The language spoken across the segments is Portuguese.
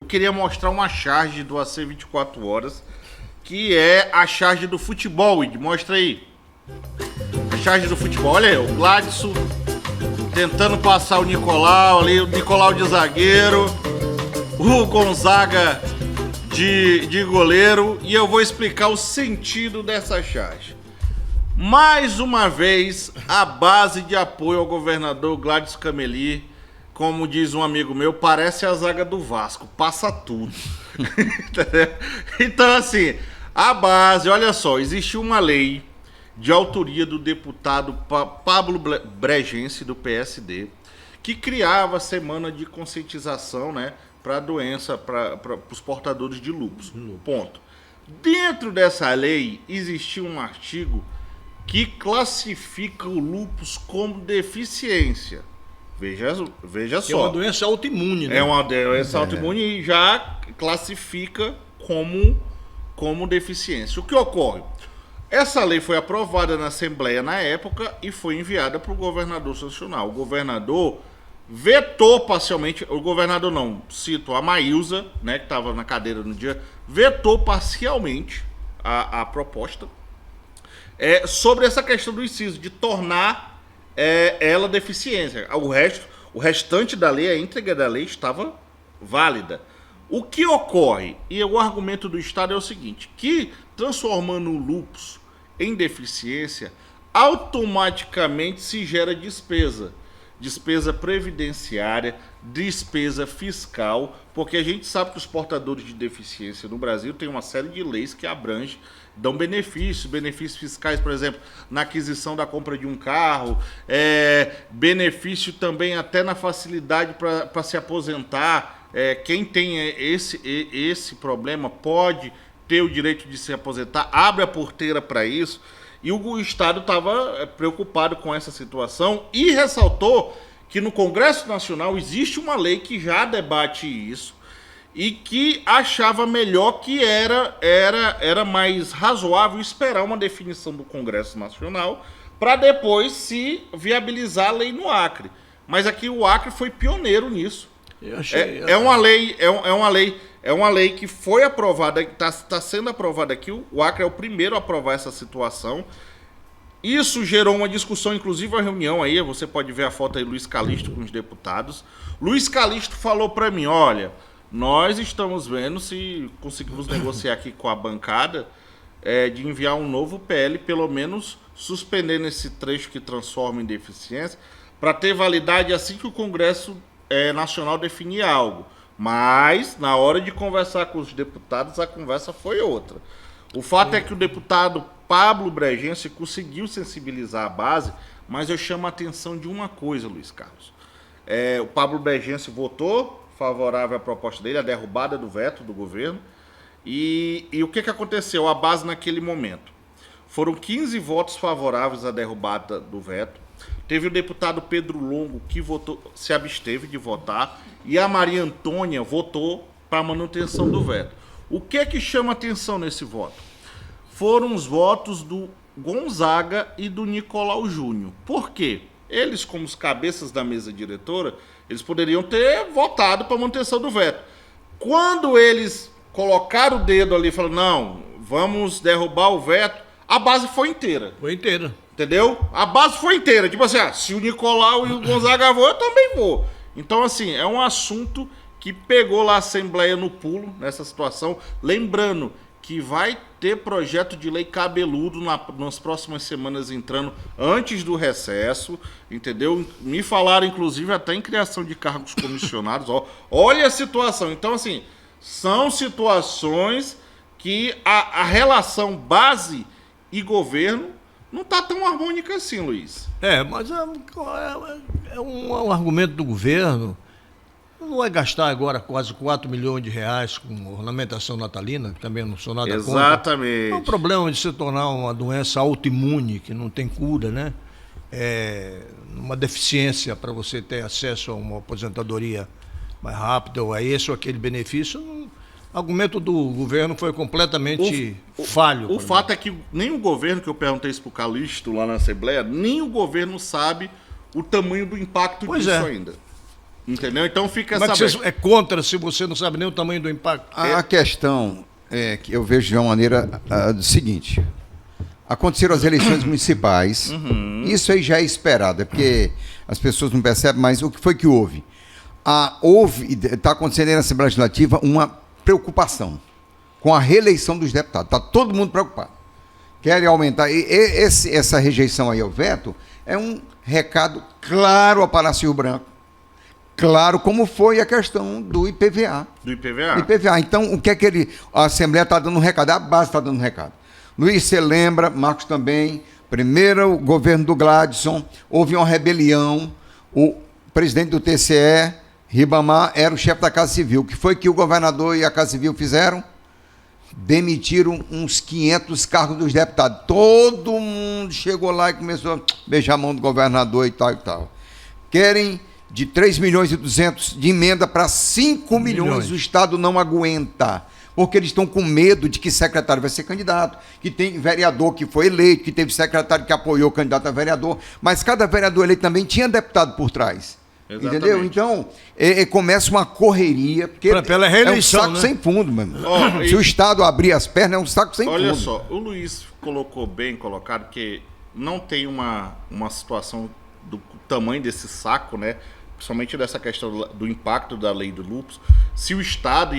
queria mostrar uma charge do AC 24 horas, que é a charge do futebol, Id. Mostra aí. A charge do futebol. Olha aí, o Gladson tentando passar o Nicolau ali, o Nicolau de zagueiro, o Gonzaga de goleiro, e eu vou explicar o sentido dessa charge. Mais uma vez, a base de apoio ao governador Gladson Cameli, como diz um amigo meu, parece a zaga do Vasco, passa tudo. Então, assim, a base, olha só, existiu uma lei de autoria do deputado Pablo Bregense, do PSD, que criava a semana de conscientização, né, para a doença, para os portadores de lúpus. Ponto. Dentro dessa lei, existiu um artigo que classifica o lúpus como deficiência. Veja só. É uma doença autoimune, né? É uma doença autoimune e já classifica como deficiência. O que ocorre? Essa lei foi aprovada na Assembleia na época e foi enviada para o governador sancionar. O governador vetou parcialmente, o governador não, cito a Maílza, né, que estava na cadeira no dia, vetou parcialmente a proposta sobre essa questão do inciso, de tornar ela deficiência. O restante da lei, a íntegra da lei estava válida. O que ocorre, e o argumento do Estado é o seguinte, que transformando o lúpus em deficiência, automaticamente se gera despesa previdenciária, despesa fiscal, porque a gente sabe que os portadores de deficiência no Brasil têm uma série de leis que abrangem, dão benefícios fiscais, por exemplo, na aquisição da compra de um carro, benefício também até na facilidade para se aposentar. Quem tem esse problema pode ter o direito de se aposentar, abre a porteira para isso. E o Estado estava preocupado com essa situação e ressaltou que no Congresso Nacional existe uma lei que já debate isso e que achava melhor que era mais razoável esperar uma definição do Congresso Nacional para depois se viabilizar a lei no Acre. Mas aqui o Acre foi pioneiro nisso. Eu achei... É uma lei que foi aprovada, está sendo aprovada aqui. O Acre é o primeiro a aprovar essa situação. Isso gerou uma discussão, inclusive a reunião aí, você pode ver a foto aí, Luiz Calixto com os deputados. Luiz Calixto falou para mim, olha, nós estamos vendo se conseguimos negociar aqui com a bancada de enviar um novo PL, pelo menos suspendendo esse trecho que transforma em deficiência, para ter validade assim que o Congresso Nacional definir algo. Mas, na hora de conversar com os deputados, a conversa foi outra. O fato é que o deputado Pablo Bregense conseguiu sensibilizar a base, mas eu chamo a atenção de uma coisa, Luiz Carlos. O Pablo Bregense votou favorável à proposta dele, a derrubada do veto do governo. E o que aconteceu? A base naquele momento. Foram 15 votos favoráveis à derrubada do veto. Teve o deputado Pedro Longo que votou, se absteve de votar, e a Maria Antônia votou para a manutenção do veto. O que chama atenção nesse voto? Foram os votos do Gonzaga e do Nicolau Júnior. Por quê? Eles, como os cabeças da mesa diretora, eles poderiam ter votado para a manutenção do veto. Quando eles colocaram o dedo ali e falaram, não, vamos derrubar o veto, a base foi inteira. Foi inteira. Entendeu? A base foi inteira. Tipo assim, se o Nicolau e o Gonzaga vão, eu também vou. Então, assim, é um assunto que pegou lá a Assembleia no pulo, nessa situação. Lembrando que vai ter projeto de lei cabeludo nas próximas semanas entrando antes do recesso, entendeu? Me falaram, inclusive, até em criação de cargos comissionados. Olha a situação. Então, assim, são situações que a relação base e governo não está tão harmônica assim, Luiz. Mas é um argumento do governo. Não vai gastar agora quase 4 milhões de reais com ornamentação natalina, que também não sou nada contra. Exatamente. É um problema de se tornar uma doença autoimune, que não tem cura, né? Uma deficiência para você ter acesso a uma aposentadoria mais rápida, ou a esse ou aquele benefício. O argumento do governo foi completamente falho. O fato é que nem o governo, que eu perguntei isso para o Calixto lá na Assembleia, nem o governo sabe o tamanho do impacto disso ainda. Entendeu? Então fica Como é que sabendo. você é contra se você não sabe nem o tamanho do impacto? A questão é que eu vejo de uma maneira do seguinte: aconteceram as eleições municipais, isso aí já é esperado, é porque as pessoas não percebem, mas o que foi que houve? Está acontecendo aí na Assembleia Legislativa uma preocupação com a reeleição dos deputados. Está todo mundo preocupado. Querem aumentar. Essa rejeição aí ao veto é um recado claro ao Palácio Rio Branco. Claro, como foi a questão do IPVA. Do IPVA? IPVA. Então, o que é que a Assembleia está dando um recado? A base está dando um recado. Luiz, você lembra, Marcos também, primeiro o governo do Gladson, houve uma rebelião, o presidente do TCE, Ribamar, era o chefe da Casa Civil. O que foi que o governador e a Casa Civil fizeram? Demitiram uns 500 cargos dos deputados. Todo mundo chegou lá e começou a beijar a mão do governador e tal e tal. Querem de 3 milhões e 200 de emenda para 5 milhões. O Estado não aguenta, porque eles estão com medo de que secretário vai ser candidato, que tem vereador que foi eleito, que teve secretário que apoiou o candidato a vereador, mas cada vereador eleito também tinha deputado por trás. Exatamente. Entendeu? Então, começa uma correria, porque pela reeleição, é um saco, né? Sem fundo, meu irmão. Se o Estado abrir as pernas, é um saco sem fundo. Olha só, o Luiz colocou bem colocado que não tem uma situação do tamanho desse saco, né? Principalmente dessa questão do impacto da lei do lúpus. Se o Estado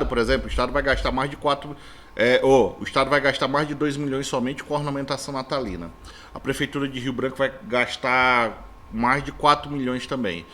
por exemplo, o Estado vai gastar mais de 2 milhões somente com ornamentação natalina. A Prefeitura de Rio Branco vai gastar mais de 4 milhões também.